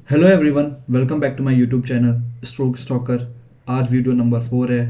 Hello everyone, welcome back to my YouTube channel stroke stalker. आज video number 4 है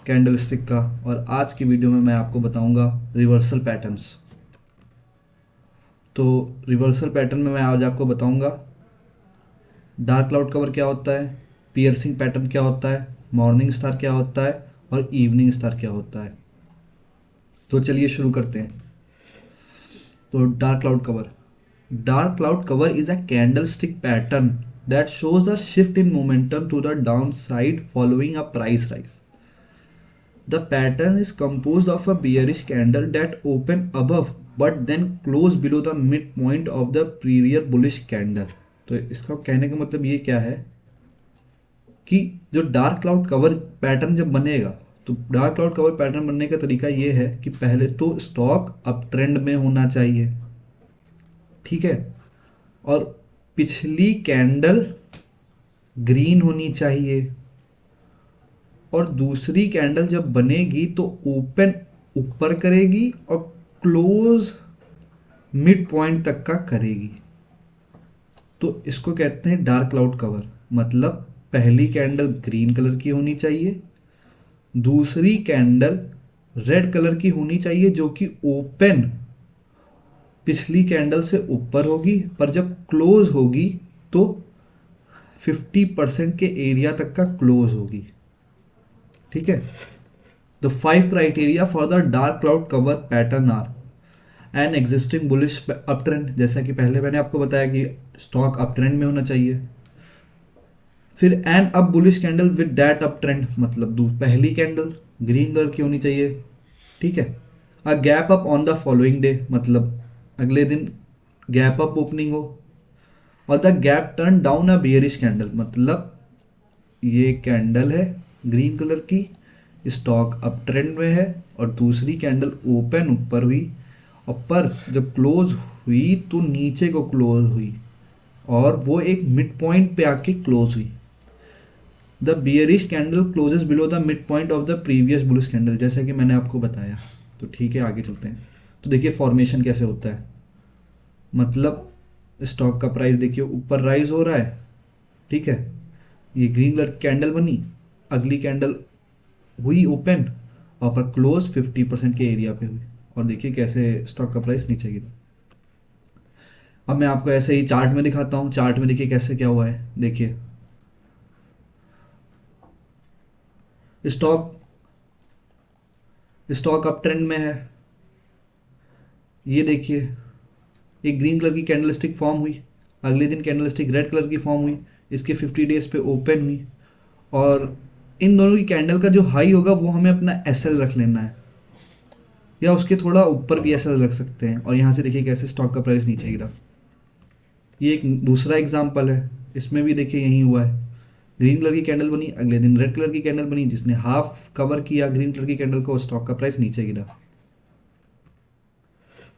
candle stick का। और आज की वीडियो में मैं आपको बताऊंगा रिवर्सल पैटर्न्स। तो रिवर्सल पैटर्न में मैं आज आपको बताऊंगा डार्क क्लाउड कवर क्या होता है, पियर्सिंग पैटर्न क्या होता है, मॉर्निंग स्टार क्या होता है और इवनिंग स्टार क्या होता है। तो चलिए शुरू करते हैं। तो dark cloud cover, dark cloud cover is a candlestick pattern that shows a shift in momentum to the downside following a price rise. The pattern is composed of a bearish candle that open above but then close below the midpoint of the previous bullish candle. तो इसका कहने का मतलब ये क्या है कि जो डार्क क्लाउड कवर पैटर्न जब बनेगा, तो डार्क क्लाउड कवर पैटर्न बनने का तरीका ये है कि पहले तो स्टॉक अप ट्रेंड में होना चाहिए, ठीक है, और पिछली कैंडल ग्रीन होनी चाहिए, और दूसरी कैंडल जब बनेगी तो ओपन ऊपर करेगी और क्लोज मिड पॉइंट तक का करेगी। तो इसको कहते हैं डार्क क्लाउड कवर। मतलब पहली कैंडल ग्रीन कलर की होनी चाहिए, दूसरी कैंडल रेड कलर की होनी चाहिए जो कि ओपन पिछली कैंडल से ऊपर होगी, पर जब क्लोज होगी तो 50% के एरिया तक का क्लोज होगी, ठीक है। The 5 criteria for the dark cloud cover pattern are an existing bullish up trend, जैसा कि पहले मैंने आपको बताया कि स्टॉक अप ट्रेंड में होना चाहिए। फिर an up bullish candle with that up trend, मतलब पहली कैंडल ग्रीन कलर की होनी चाहिए, ठीक है। A gap up on the following day, मतलब अगले दिन गैप अप ओपनिंग हो। और the gap turn down a bearish candle, मतलब ये कैंडल है ग्रीन कलर की, स्टॉक अप ट्रेंड में है और दूसरी कैंडल ओपन ऊपर हुई, और पर जब क्लोज हुई तो नीचे को क्लोज हुई और वो एक मिड पॉइंट पे आके क्लोज हुई। The bearish candle closes below the mid point of the previous bullish candle, जैसा कि मैंने आपको बताया। तो ठीक है, आगे चलते हैं। तो देखिए फॉर्मेशन कैसे होता है। मतलब स्टॉक का प्राइस देखिए ऊपर राइज हो रहा है, ठीक है, ये ग्रीन कलर कैंडल बनी, अगली कैंडल हुई ओपन और पर क्लोज 50% के एरिया पे हुई, और देखिए कैसे स्टॉक का प्राइस नीचे गिरा। अब मैं आपको ऐसे ही चार्ट में दिखाता हूँ। चार्ट में देखिए कैसे क्या हुआ है। देखिए स्टॉक स्टॉक अप ट्रेंड में है, ये देखिए एक ग्रीन कलर की कैंडलस्टिक फॉर्म हुई, अगले दिन कैंडलस्टिक रेड कलर की फॉर्म हुई, इसके 50 डेज पे ओपन हुई, और इन दोनों की कैंडल का जो हाई होगा वो हमें अपना एसएल रख लेना है, या उसके थोड़ा ऊपर भी एसएल रख सकते हैं। और यहाँ से देखिए कैसे स्टॉक का प्राइस नीचे गिरा। ये एक दूसरा एग्जाम्पल है, इसमें भी देखिए यही हुआ है। ग्रीन कलर की कैंडल बनी, अगले दिन रेड कलर की कैंडल बनी, जिसने हाफ कवर किया ग्रीन कलर की कैंडल को, स्टॉक का प्राइस नीचे गिरा।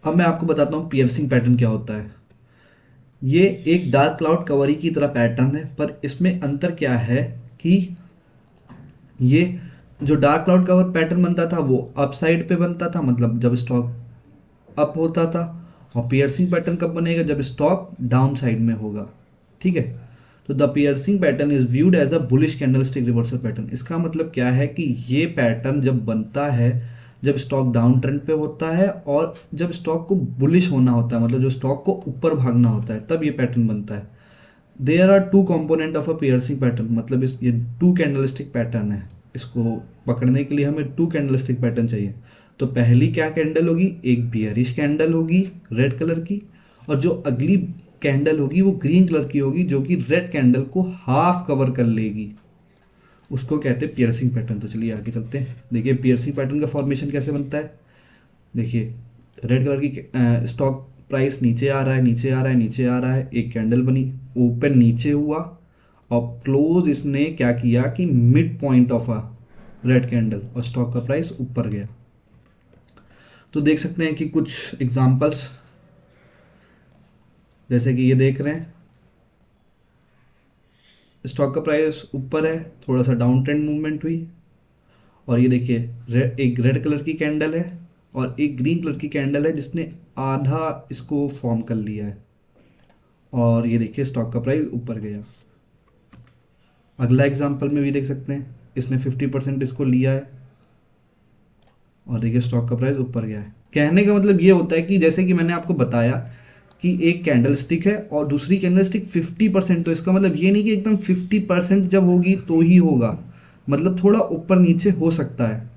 अब मैं आपको बताता हूँ पियर्सिंग पैटर्न क्या होता है। ये एक डार्क क्लाउड कवरी की तरह पैटर्न है, पर इसमें अंतर क्या है कि ये जो डार्क क्लाउड कवर पैटर्न बनता था वो अप साइड पे बनता था, मतलब जब स्टॉक अप होता था, और पियर्सिंग पैटर्न कब बनेगा, जब स्टॉक डाउन साइड में होगा, ठीक है। तो the piercing pattern is viewed as a bullish candlestick reversal pattern. इसका मतलब क्या है कि ये पैटर्न जब बनता है जब स्टॉक डाउन ट्रेंड पे होता है और जब स्टॉक को बुलिश होना होता है, मतलब जो स्टॉक को ऊपर भागना होता है, तब ये पैटर्न बनता है। There are two component of a piercing pattern, मतलब ये टू कैंडलस्टिक पैटर्न है। इसको पकड़ने के लिए हमें टू कैंडलस्टिक पैटर्न चाहिए। तो पहली क्या कैंडल होगी, एक बियरिश कैंडल होगी रेड कलर की, और जो अगली कैंडल होगी वो ग्रीन कलर की होगी जो कि रेड कैंडल को हाफ कवर कर लेगी, उसको कहते हैं पियर्सिंग पैटर्न। तो चलिए आगे चलते हैं। देखिए पियर्सिंग पैटर्न का फॉर्मेशन कैसे बनता है। देखिए रेड कलर की स्टॉक प्राइस नीचे आ रहा है, नीचे आ रहा है, नीचे आ रहा है, एक कैंडल बनी, ओपन नीचे हुआ, और क्लोज इसने क्या किया कि mid point of a red candle, और स्टॉक का प्राइस ऊपर गया। तो देख सकते हैं कि कुछ एग्जांपल्स, जैसे कि ये देख रहे हैं स्टॉक का प्राइस ऊपर है, थोड़ा सा डाउन ट्रेंड मूवमेंट हुई, और ये देखिए एक रेड कलर की कैंडल है और एक ग्रीन कलर की कैंडल है जिसने आधा इसको फॉर्म कर लिया है, और ये देखिए स्टॉक का प्राइस ऊपर गया। अगला एग्जांपल में भी देख सकते हैं, इसने 50% इसको लिया है और देखिए स्टॉक का प्राइस ऊपर गया है। कहने का मतलब ये होता है कि जैसे कि मैंने आपको बताया कि एक कैंडल स्टिक है और दूसरी कैंडल स्टिक 50%, तो इसका मतलब ये नहीं कि एकदम 50% जब होगी तो ही होगा, मतलब थोड़ा ऊपर नीचे हो सकता है।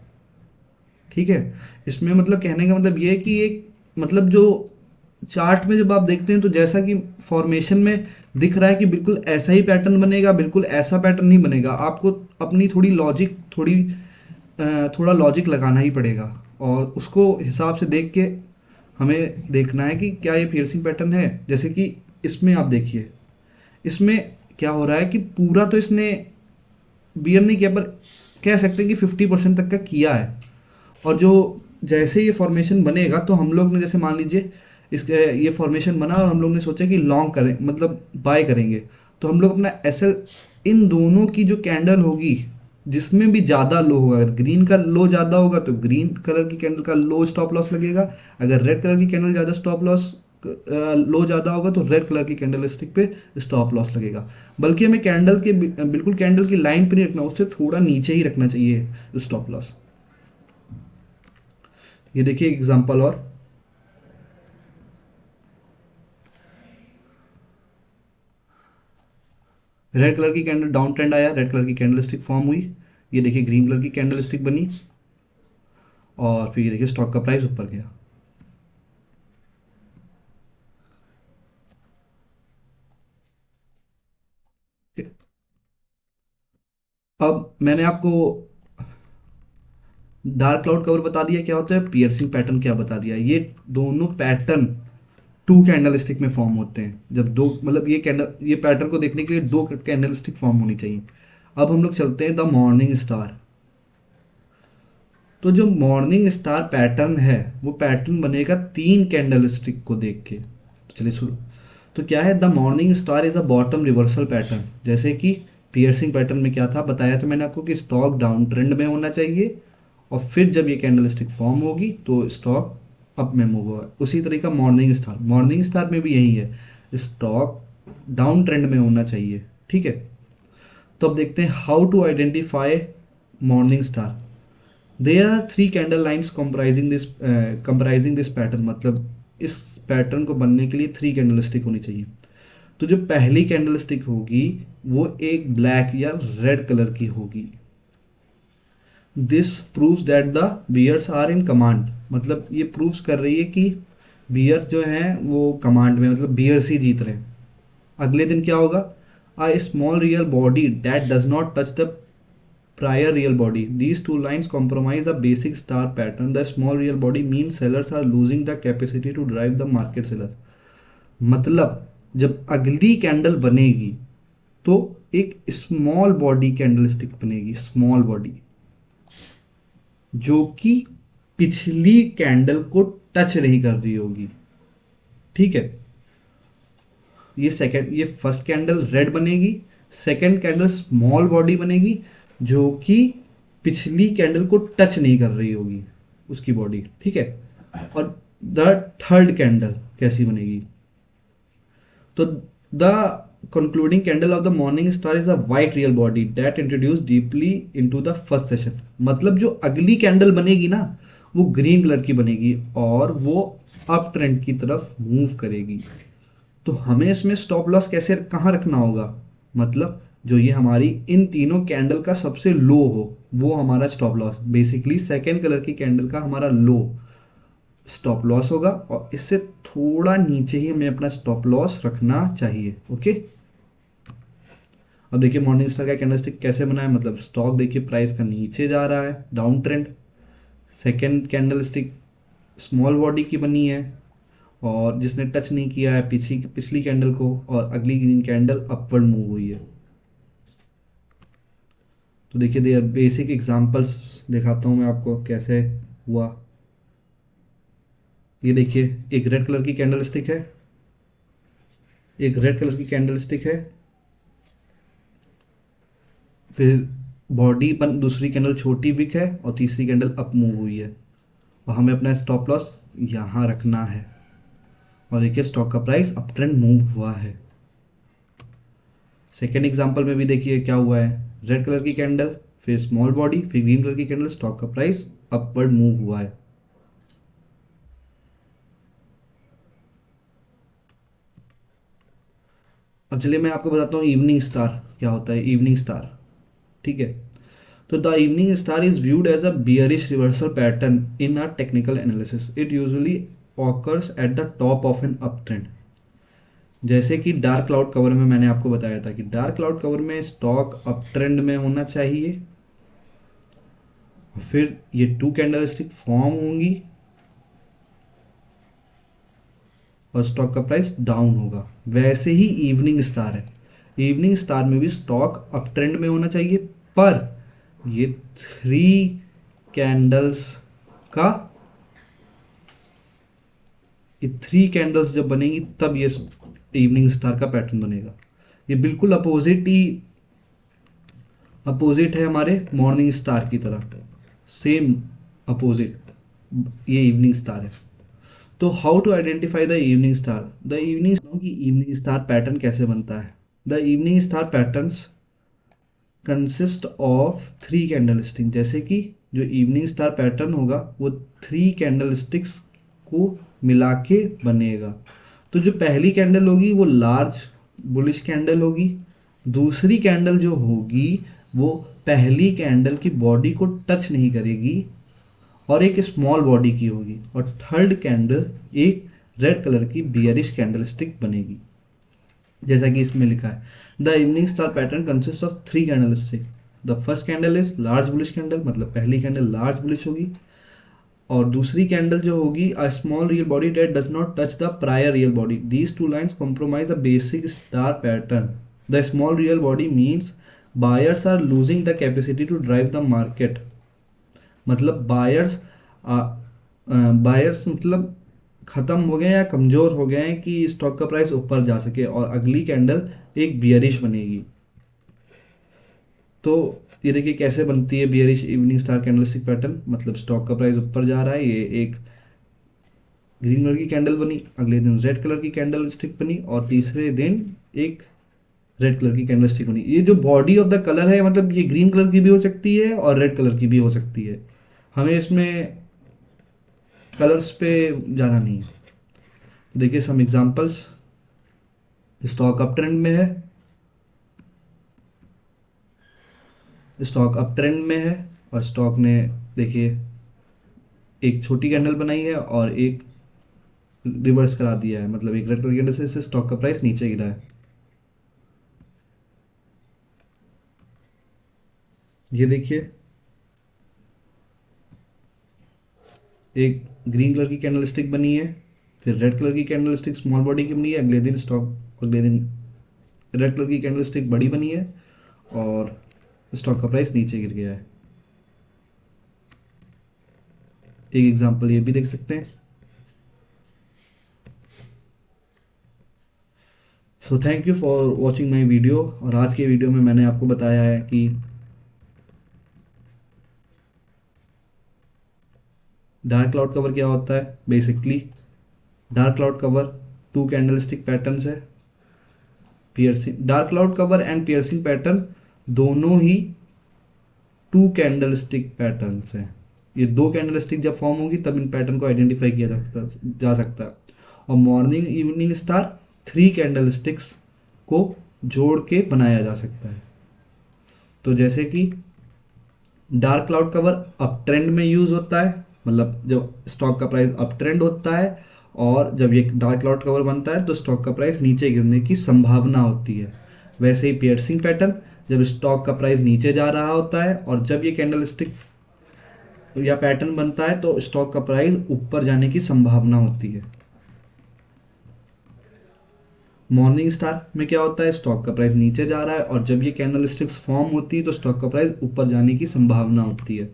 ठीक है, इसमें मतलब कहने का मतलब ये है कि एक मतलब जो चार्ट में जब आप देखते हैं तो जैसा कि फॉर्मेशन में दिख रहा है कि बिल्कुल ऐसा ही पैटर्न बनेगा, बिल्कुल ऐसा पैटर्न नहीं बनेगा। आपको अपनी थोड़ी लॉजिक थोड़ा लॉजिक लगाना ही पड़ेगा और उसको हिसाब से देख के हमें देखना है कि क्या ये पियर्सिंग पैटर्न है। जैसे कि इसमें आप देखिए, इसमें क्या हो रहा है कि पूरा तो इसने बियर नहीं किया, पर कह सकते हैं कि 50% तक का किया है। और जो जैसे ये फॉर्मेशन बनेगा तो हम लोग ने जैसे मान लीजिए इसके ये फॉर्मेशन बना और हम लोग ने सोचा कि लॉन्ग करें, मतलब बाय करेंगे, तो हम लोग अपना एसएल इन दोनों की जो कैंडल होगी जिसमें भी ज़्यादा लो होगा, अगर ग्रीन का लो ज़्यादा होगा तो ग्रीन कलर की कैंडल का लो स्टॉप लॉस लगेगा, अगर रेड कलर की कैंडल ज़्यादा स्टॉप लॉस लो ज़्यादा होगा तो रेड कलर की कैंडल स्टिक पे स्टॉप लॉस लगेगा। बल्कि हमें कैंडल के बिल्कुल कैंडल की लाइन पे नहीं रखना, उससे थोड़ा नीचे ही रखना चाहिए स्टॉप लॉस। ये देखिए एग्जांपल, और रेड कलर की कैंडल डाउन ट्रेंड आया, रेड कलर की कैंडल स्टिक फॉर्म हुई, ये देखिए ग्रीन कलर की कैंडल स्टिक बनी और फिर ये देखिए स्टॉक का प्राइस ऊपर गया। अब मैंने आपको डार्क क्लाउड कवर बता दिया क्या होता है, पियर्सिंग पैटर्न क्या बता दिया। ये दोनों पैटर्न टू कैंडल स्टिक में फॉर्म होते हैं। जब दो मतलब ये पैटर्न को देखने के लिए दो कैंडल स्टिक फॉर्म होनी चाहिए। अब हम लोग चलते हैं द मॉर्निंग स्टार। तो जो मॉर्निंग स्टार पैटर्न है वो पैटर्न बनेगा तीन कैंडल स्टिक को देख के। तो चलिए शुरू। तो क्या है, the morning star is a bottom reversal pattern. जैसे कि पियर्सिंग पैटर्न में क्या था बताया तो मैंने आपको कि स्टॉक डाउन ट्रेंड में होना चाहिए और फिर जब ये कैंडल स्टिक फॉर्म होगी तो स्टॉक अप में मूव होगा। उसी तरीका मॉर्निंग स्टार में भी यही है, स्टॉक डाउन ट्रेंड में होना चाहिए। ठीक है, तो अब देखते हैं how to identify morning star. There are three candle lines comprising this pattern. मतलब इस पैटर्न को बनने के लिए थ्री कैंडल स्टिक होनी चाहिए। तो जो पहली कैंडल स्टिक होगी वो एक ब्लैक या रेड कलर की होगी। This proves that the bears are in command. मतलब ये प्रूव्स कर रही है कि बियर्स जो हैं वो कमांड में, मतलब बियर्स ही जीत रहे हैं। अगले दिन क्या होगा, अ small real body that does not touch the prior real body. These two lines compromise a basic star pattern. The small real body means sellers are losing the capacity to drive the market seller. मतलब जब अगली candle बनेगी तो एक small body candle stick बनेगी, small body जो कि पिछली कैंडल को टच नहीं कर रही होगी। ठीक है, ये फर्स्ट कैंडल रेड बनेगी, सेकंड कैंडल स्मॉल बॉडी बनेगी जो कि पिछली कैंडल को टच नहीं कर रही होगी उसकी बॉडी। ठीक है, और द थर्ड कैंडल कैसी बनेगी, तो the concluding candle of the morning star is a white real body that introduce deeply into the first session. मतलब जो अगली कैंडल बनेगी ना वो ग्रीन कलर की बनेगी और वो अप ट्रेंड की तरफ मूव करेगी। तो हमें इसमें स्टॉप लॉस कैसे कहाँ रखना होगा, मतलब जो ये हमारी इन तीनों कैंडल का सबसे लो हो वो हमारा stop loss, basically second colour की कैंडल का हमारा लो स्टॉप लॉस होगा और इससे थोड़ा नीचे ही हमें अपना स्टॉप लॉस रखना चाहिए। ओके, अब देखिए मॉर्निंग स्टार का कैंडलस्टिक कैसे बना है। मतलब स्टॉक देखिए प्राइस का नीचे जा रहा है, down trend. Second candlestick small body की बनी है और जिसने टच नहीं किया है पिछली कैंडल को, और अगली ग्रीन कैंडल अपवर्ड मूव हुई है। तो देखिए दे बेसिक एग्जांपल्स दिखाता हूँ मैं आपको कैसे हुआ। ये देखिए एक रेड कलर की कैंडल स्टिक है, एक रेड कलर की कैंडल स्टिक है, फिर बॉडी बन दूसरी कैंडल छोटी विक है और तीसरी कैंडल अप मूव हुई है और हमें अपना स्टॉप लॉस यहाँ रखना है। और देखिए स्टॉक का प्राइस अप ट्रेंड मूव हुआ है। सेकेंड एग्जाम्पल में भी देखिए क्या हुआ है, रेड कलर की कैंडल, फिर स्मॉल बॉडी, फिर ग्रीन कलर की कैंडल, स्टॉक का प्राइस अपवर्ड मूव हुआ है। अब चलिए मैं आपको बताता हूँ इवनिंग स्टार क्या होता है। इवनिंग स्टार, ठीक है, तो the evening star is viewed as a bearish reversal pattern in a technical analysis. It usually occurs at the top of an up trend. जैसे कि डार्क क्लाउड कवर में मैंने आपको बताया था कि डार्क क्लाउड कवर में स्टॉक अप ट्रेंड में होना चाहिए, फिर ये टू कैंडलस्टिक फॉर्म होंगी और स्टॉक का प्राइस डाउन होगा। वैसे ही इवनिंग स्टार है, इवनिंग स्टार में भी स्टॉक अप ट्रेंड में होना चाहिए, पर ये थ्री कैंडल्स का, ये थ्री कैंडल्स जब बनेगी तब ये इवनिंग स्टार का पैटर्न बनेगा। ये बिल्कुल अपोजिट है हमारे मॉर्निंग स्टार की तरह, सेम अपोजिट ये इवनिंग स्टार है। तो how to identify the evening star. The evening star pattern कैसे बनता है। The evening star patterns consist of three candlestick. जैसे कि जो इवनिंग स्टार पैटर्न होगा वो थ्री कैंडल स्टिक्स को मिला के बनेगा। तो जो पहली कैंडल होगी वो लार्ज बुलिश कैंडल होगी, दूसरी कैंडल जो होगी वो पहली कैंडल की बॉडी को टच नहीं करेगी और एक स्मॉल बॉडी की होगी, और थर्ड कैंडल एक रेड कलर की बियरिश कैंडल स्टिक बनेगी। जैसा कि इसमें लिखा है, the evening star pattern consist of three candle stick. The first candle is large bullish candle, मतलब पहली कैंडल लार्ज बुलिश होगी, और दूसरी कैंडल जो होगी a small real body that does not touch the prior real body. These two lines compromise a basic star pattern. The small real body means buyers are losing the capacity to drive the market. मतलब buyers मतलब ख़त्म हो गए या कमज़ोर हो गए हैं कि स्टॉक का प्राइस ऊपर जा सके, और अगली कैंडल एक बियरिश बनेगी। तो ये देखिए कैसे बनती है bearish evening star candlestick pattern. मतलब स्टॉक का प्राइस ऊपर जा रहा है, ये एक ग्रीन कलर की कैंडल बनी, अगले दिन रेड कलर की कैंडल स्टिक बनी, और तीसरे दिन एक रेड कलर की कैंडल स्टिक बनी। ये जो बॉडी ऑफ द कलर है, मतलब ये ग्रीन कलर की भी हो सकती है और रेड कलर की भी हो सकती है, हमें इसमें कलर्स पे जाना नहीं है। देखिए some examples, stock up trend में है, स्टॉक अप ट्रेंड में है, और स्टॉक ने देखिए एक छोटी कैंडल बनाई है और एक रिवर्स करा दिया है, मतलब एक रेड कलर कैंडल से स्टॉक का प्राइस नीचे गिरा है। ये देखिए एक ग्रीन कलर की कैंडल स्टिक बनी है, फिर रेड कलर की कैंडल स्टिक स्मॉल बॉडी की बनी है, अगले दिन रेड कलर की कैंडल स्टिक बड़ी बनी है और स्टॉक का प्राइस नीचे गिर गया है। एक एग्जांपल ये भी देख सकते हैं। So thank you for watching my video. और आज के वीडियो में मैंने आपको बताया है कि डार्क क्लाउड कवर क्या होता है। Basically dark cloud cover two candlestick patterns है। Piercing dark cloud cover and piercing pattern दोनों ही टू कैंडलस्टिक पैटर्न्स हैं। ये दो कैंडलस्टिक जब फॉर्म होगी तब इन पैटर्न को आइडेंटिफाई किया जा सकता है। और morning evening star three candlesticks को जोड़ के बनाया जा सकता है। तो जैसे कि dark cloud cover up trend में यूज होता है, मतलब जब स्टॉक का प्राइस अप ट्रेंड होता है, और जब ये डार्क क्लाउड कवर बनता है तो स्टॉक का प्राइस नीचे गिरने की संभावना होती है। वैसे ही पियर्सिंग पैटर्न जब स्टॉक का प्राइस नीचे जा रहा होता है और जब ये कैंडलस्टिक या पैटर्न बनता है तो स्टॉक का प्राइस ऊपर जाने की संभावना होती है। मॉर्निंग स्टार में क्या होता है, स्टॉक का प्राइस नीचे जा रहा है और जब ये कैंडलस्टिक्स फॉर्म होती है तो स्टॉक का प्राइस ऊपर जाने की संभावना होती है।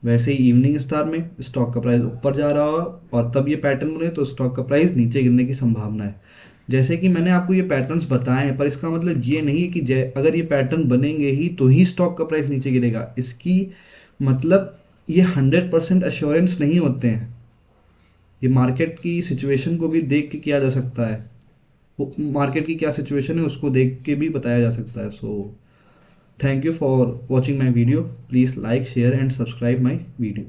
वैसे ही इवनिंग स्टार में स्टॉक का प्राइस ऊपर जा रहा हो और तब ये पैटर्न बने तो स्टॉक का प्राइस नीचे गिरने की संभावना है। जैसे कि मैंने आपको ये पैटर्न्स बताए हैं, पर इसका मतलब ये नहीं है कि अगर ये पैटर्न बनेंगे ही तो ही स्टॉक का प्राइस नीचे गिरेगा। इसकी मतलब ये 100% अश्योरेंस नहीं होते हैं। ये मार्केट की सिचुएशन को भी देख के किया जा सकता है। मार्केट की क्या सिचुएशन है उसको देख के भी बताया जा सकता है। So thank you for watching my video. Please like share and subscribe my video.